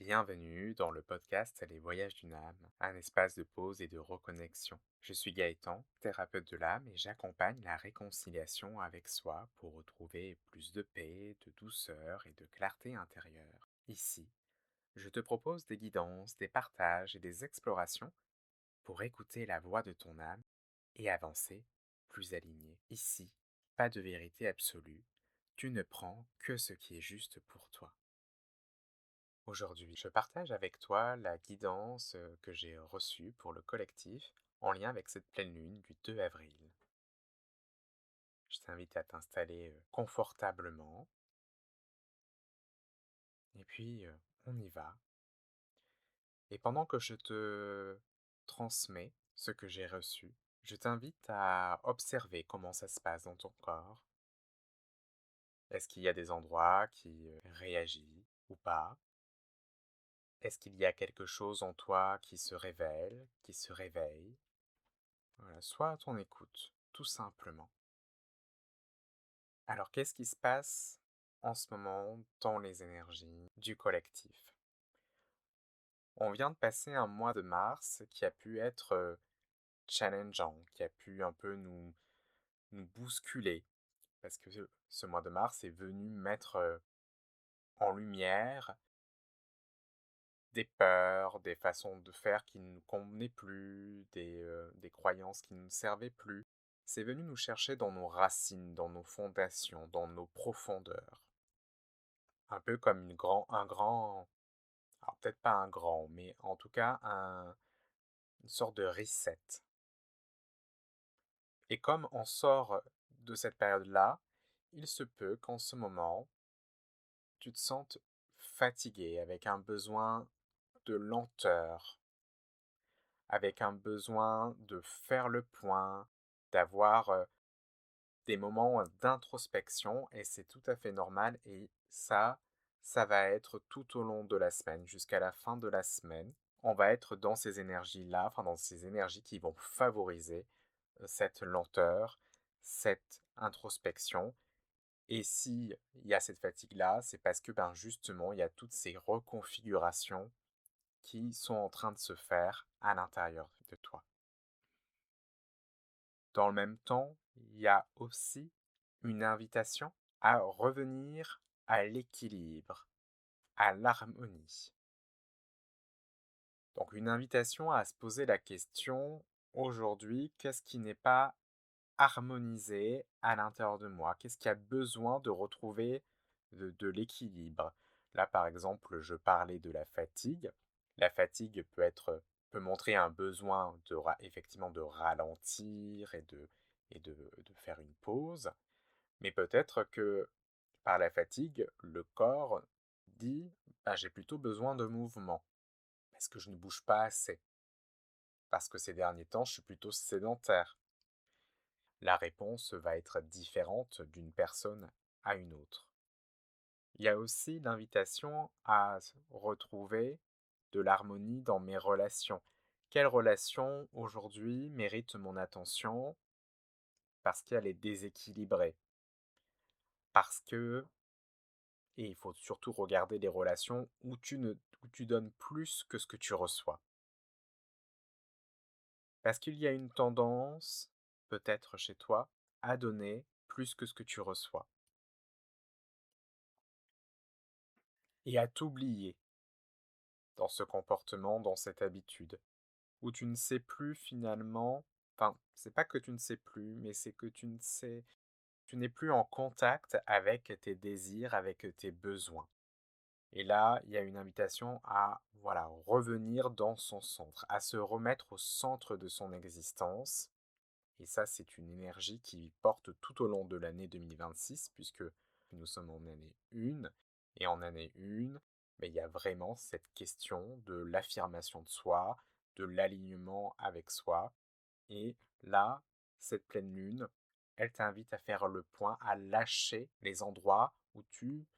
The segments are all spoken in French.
Bienvenue dans le podcast Les Voyages d'une âme, un espace de pause et de reconnexion. Je suis Gaëtan, thérapeute de l'âme et j'accompagne la réconciliation avec soi pour retrouver plus de paix, de douceur et de clarté intérieure. Ici, je te propose des guidances, des partages et des explorations pour écouter la voix de ton âme et avancer plus aligné. Ici, pas de vérité absolue, tu ne prends que ce qui est juste pour toi. Aujourd'hui, je partage avec toi la guidance que j'ai reçue pour le collectif en lien avec cette pleine lune du 2 avril. Je t'invite à t'installer confortablement et puis on y va. Et pendant que je te transmets ce que j'ai reçu, je t'invite à observer comment ça se passe dans ton corps. Est-ce qu'il y a des endroits qui réagissent ou pas? Est-ce qu'il y a quelque chose en toi qui se révèle, qui se réveille? Voilà, sois à ton écoute, tout simplement. Alors, qu'est-ce qui se passe en ce moment dans les énergies du collectif? On vient de passer un mois de mars qui a pu être challengeant, qui a pu un peu nous bousculer, parce que ce mois de mars est venu mettre en lumière des peurs, des façons de faire qui ne nous convenaient plus, des croyances qui ne nous servaient plus. C'est venu nous chercher dans nos racines, dans nos fondations, dans nos profondeurs. Un peu comme un grand, alors peut-être pas un grand, mais en tout cas une sorte de reset. Et comme on sort de cette période-là, il se peut qu'en ce moment, tu te sentes fatigué, avec un besoin de lenteur, avec un besoin de faire le point, d'avoir des moments d'introspection et c'est tout à fait normal et ça va être tout au long de la semaine, jusqu'à la fin de la semaine. On va être dans ces énergies-là, enfin dans ces énergies qui vont favoriser cette lenteur, cette introspection. Et s'il y a cette fatigue-là, c'est parce que ben, justement, il y a toutes ces reconfigurations qui sont en train de se faire à l'intérieur de toi. Dans le même temps, il y a aussi une invitation à revenir à l'équilibre, à l'harmonie. Donc une invitation à se poser la question, aujourd'hui, qu'est-ce qui n'est pas harmonisé à l'intérieur de moi? Qu'est-ce qui a besoin de retrouver de l'équilibre? Là, par exemple, je parlais de la fatigue. La fatigue peut montrer un besoin effectivement de ralentir et de faire une pause. Mais peut-être que par la fatigue, le corps dit bah, j'ai plutôt besoin de mouvement parce que je ne bouge pas assez, parce que ces derniers temps, je suis plutôt sédentaire. La réponse va être différente d'une personne à une autre. Il y a aussi l'invitation à retrouver de l'harmonie dans mes relations. Quelle relation aujourd'hui mérite mon attention parce qu'elle est déséquilibrée? Parce que, et il faut surtout regarder les relations où tu donnes plus que ce que tu reçois. Parce qu'il y a une tendance, peut-être chez toi, à donner plus que ce que tu reçois. Et à t'oublier dans ce comportement, dans cette habitude, où tu ne sais plus finalement, enfin, c'est pas que tu ne sais plus, mais c'est que tu n'es plus en contact avec tes désirs, avec tes besoins. Et là, il y a une invitation à, voilà, revenir dans son centre, à se remettre au centre de son existence. Et ça, c'est une énergie qui porte tout au long de l'année 2026, puisque nous sommes en année 1. Et en année 1, mais il y a vraiment cette question de l'affirmation de soi, de l'alignement avec soi. Et là, cette pleine lune, elle t'invite à faire le point, à lâcher les endroits où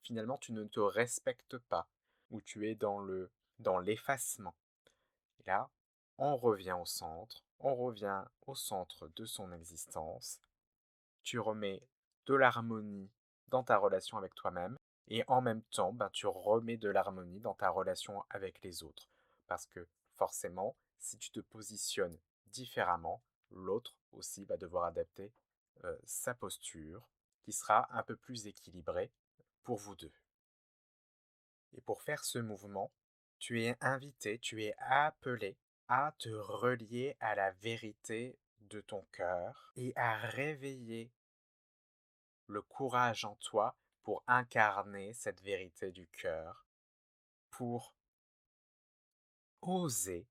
finalement, tu ne te respectes pas, où tu es dans l'effacement. Et là, on revient au centre, on revient au centre de son existence. Tu remets de l'harmonie dans ta relation avec toi-même et en même temps, ben, tu remets de l'harmonie dans ta relation avec les autres. Parce que forcément, si tu te positionnes différemment, l'autre aussi va devoir adapter sa posture, qui sera un peu plus équilibrée pour vous deux. Et pour faire ce mouvement, tu es invité, tu es appelé à te relier à la vérité de ton cœur et à réveiller le courage en toi pour incarner cette vérité du cœur, pour oser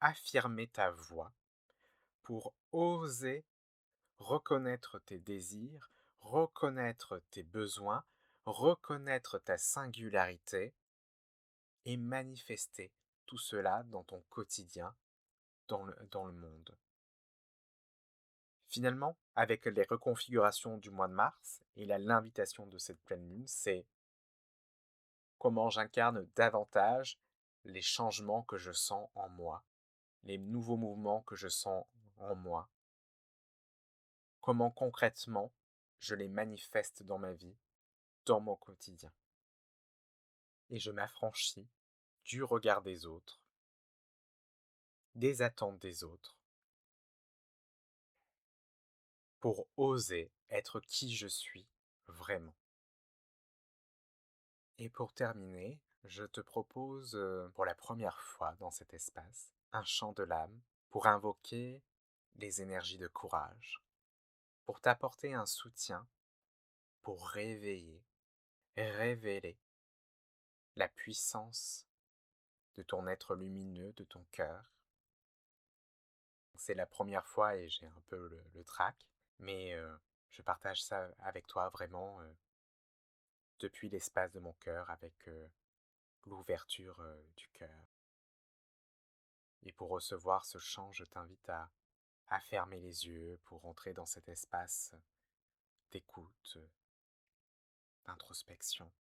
affirmer ta voix, pour oser reconnaître tes désirs, reconnaître tes besoins, reconnaître ta singularité et manifester tout cela dans ton quotidien, dans le monde. Finalement, avec les reconfigurations du mois de mars et l'invitation de cette pleine lune, c'est comment j'incarne davantage les changements que je sens en moi, les nouveaux mouvements que je sens en moi, comment concrètement je les manifeste dans ma vie, dans mon quotidien. Et je m'affranchis du regard des autres, des attentes des autres, pour oser être qui je suis vraiment. Et pour terminer, je te propose pour la première fois dans cet espace un chant de l'âme pour invoquer les énergies de courage, pour t'apporter un soutien, pour réveiller, révéler la puissance de ton être lumineux, de ton cœur. C'est la première fois et j'ai un peu le trac, mais je partage ça avec toi vraiment depuis l'espace de mon cœur, avec l'ouverture du cœur. Et pour recevoir ce chant, je t'invite à fermer les yeux pour entrer dans cet espace d'écoute, d'introspection.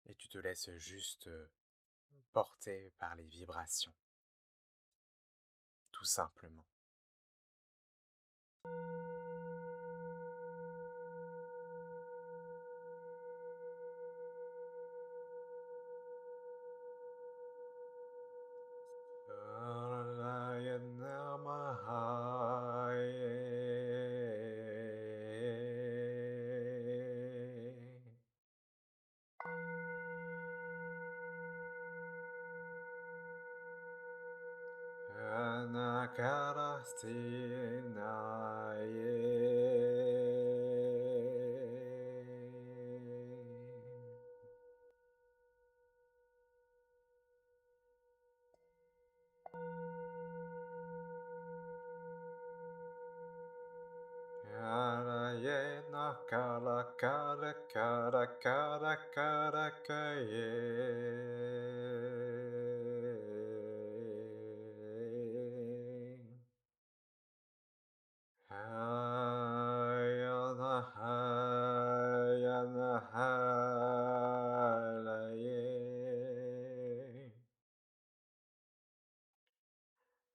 Et tu te laisses juste porter par les vibrations, tout simplement. Kara kara kara kara kara kaye. Hayana hayana halaye.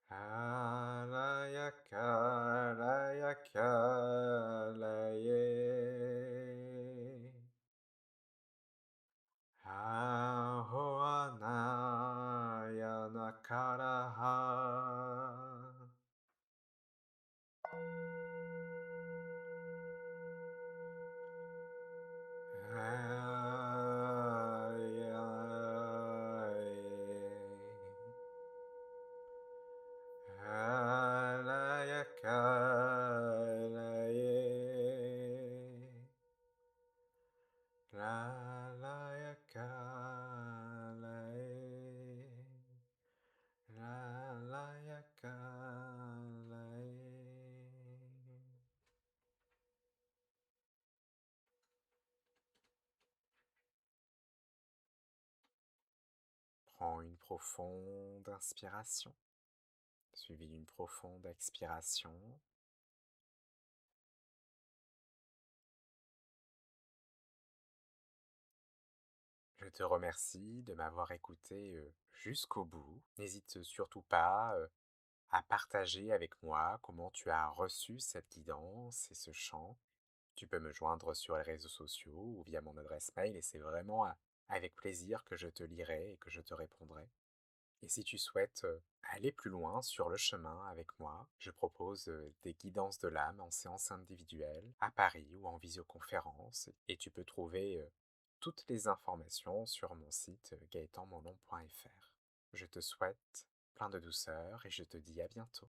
Halaya kalaya kalaye. Ahoana yana karaha. Halaya kalaye. Lalaya kalaye. Lalaya kalaye. Prends une profonde inspiration, suivie d'une profonde expiration. Je te remercie de m'avoir écouté jusqu'au bout. N'hésite surtout pas à partager avec moi comment tu as reçu cette guidance et ce chant. Tu peux me joindre sur les réseaux sociaux ou via mon adresse mail et c'est vraiment avec plaisir que je te lirai et que je te répondrai. Et si tu souhaites aller plus loin sur le chemin avec moi, je propose des guidances de l'âme en séance individuelle à Paris ou en visioconférence et tu peux trouver toutes les informations sur mon site gaëtanmonlon.fr. Je te souhaite plein de douceur et je te dis à bientôt.